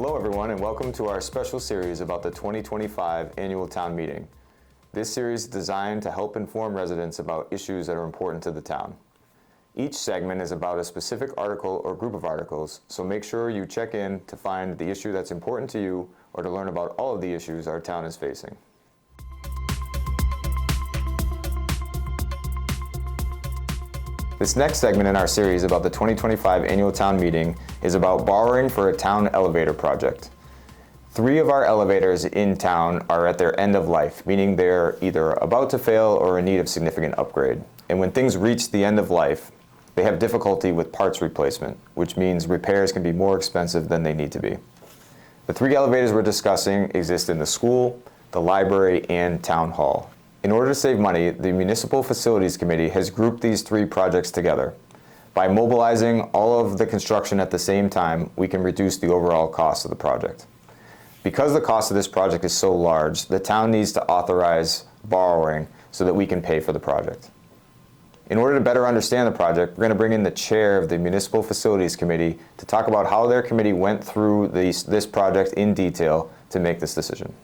Hello everyone and welcome to our special series about the 2025 Annual Town Meeting. This series is designed to help inform residents about issues that are important to the town. Each segment is about a specific article or group of articles, so make sure you check in to find the issue that's important to you or to learn about all of the issues our town is facing. This next segment in our series about the 2025 Annual Town Meeting is about borrowing for a town elevator project. 3 of our elevators in town are at their end of life, meaning they're either about to fail or in need of significant upgrade. And when things reach the end of life, they have difficulty with parts replacement, which means repairs can be more expensive than they need to be. The 3 elevators we're discussing exist in the school, the library, and town hall. In order to save money, the Municipal Facilities Committee has grouped these 3 projects together. By mobilizing all of the construction at the same time, we can reduce the overall cost of the project. Because the cost of this project is so large, the town needs to authorize borrowing so that we can pay for the project. In order to better understand the project, we're going to bring in the chair of the Municipal Facilities Committee to talk about how their committee went through this project in detail to make this decision.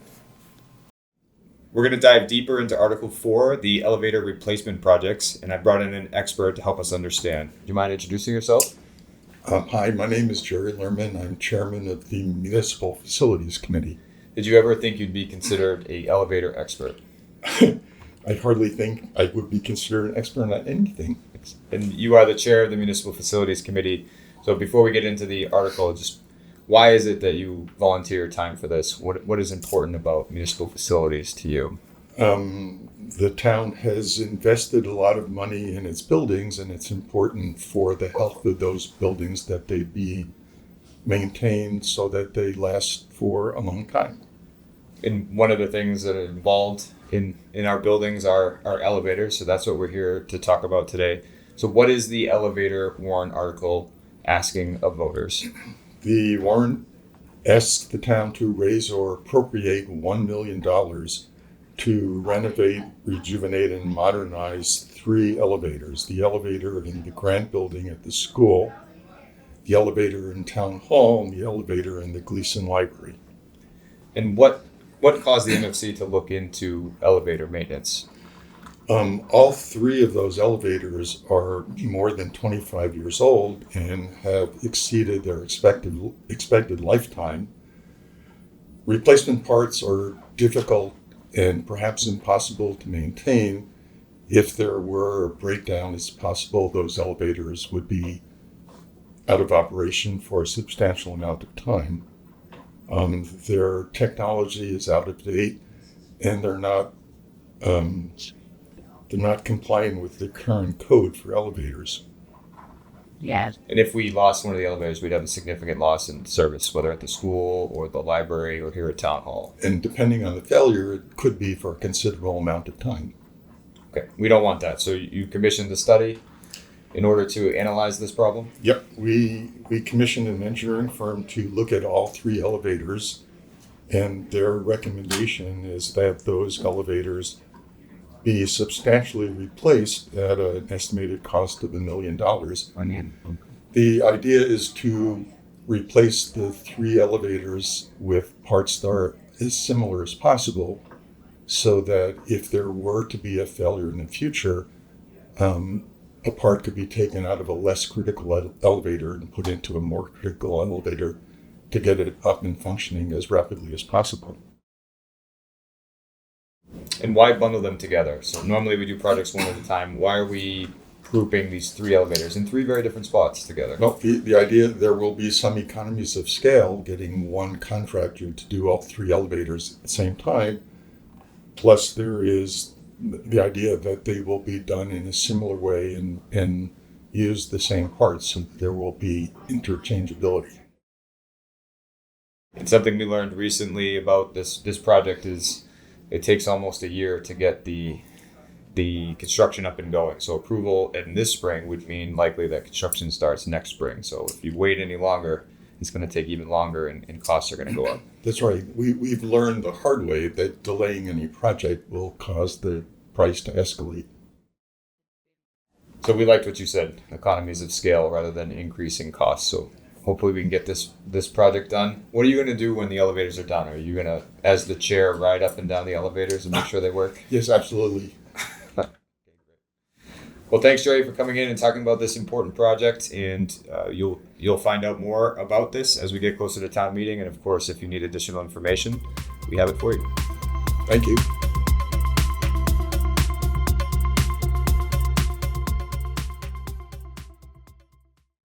We're going to dive deeper into Article 4, the elevator replacement projects, and I brought in an expert to help us understand. Do you mind introducing yourself? Hi, my name is Jerry Lerman. I'm chairman of the Municipal Facilities Committee. Did you ever think you'd be considered an elevator expert? I hardly think I would be considered an expert on anything. And you are the chair of the Municipal Facilities Committee. So before we get into the article, just why is it that you volunteer time for this? What is important about municipal facilities to you? The town has invested a lot of money in its buildings, and it's important for the health of those buildings that they be maintained so that they last for a long time. And one of the things that are involved in our buildings are our elevators, so that's what we're here to talk about today. So what is the elevator warrant article asking of voters? The warrant asks the town to raise or appropriate $1 million to renovate, rejuvenate, and modernize 3 elevators. The elevator in the Grant Building at the school, the elevator in Town Hall, and the elevator in the Gleason Library. And what caused the MFC to look into elevator maintenance? All 3 of those elevators are more than 25 years old and have exceeded their expected lifetime. Replacement parts are difficult and perhaps impossible to maintain. If there were a breakdown, it's possible those elevators would be out of operation for a substantial amount of time. Their technology is out of date, and they're not complying with the current code for elevators. Yes. And if we lost one of the elevators, we'd have a significant loss in service, whether at the school or the library or here at Town Hall. And depending on the failure, it could be for a considerable amount of time. Okay, we don't want that. So you commissioned the study in order to analyze this problem? Yep, we commissioned an engineering firm to look at all 3 elevators, and their recommendation is that those elevators be substantially replaced at an estimated cost of $1 million. The idea is to replace the 3 elevators with parts that are as similar as possible, so that if there were to be a failure in the future, a part could be taken out of a less critical elevator and put into a more critical elevator to get it up and functioning as rapidly as possible. And why bundle them together? So normally we do projects one at a time. Why are we grouping these 3 elevators in 3 very different spots together? Well, the idea, there will be some economies of scale getting one contractor to do all 3 elevators at the same time. Plus there is the idea that they will be done in a similar way and use the same parts, so there will be interchangeability. And something we learned recently about this project is it takes almost a year to get the construction up and going. So approval in this spring would mean likely that construction starts next spring. So if you wait any longer, it's going to take even longer and costs are going to go up. That's right. We've learned the hard way that delaying any project will cause the price to escalate. So we liked what you said, economies of scale rather than increasing costs. So hopefully we can get this project done. What are you going to do when the elevators are done? Are you going to, as the chair, ride up and down the elevators and make sure they work? Yes, absolutely. Well, thanks, Jerry, for coming in and talking about this important project. And you'll find out more about this as we get closer to town meeting. And of course, if you need additional information, we have it for you. Thank you.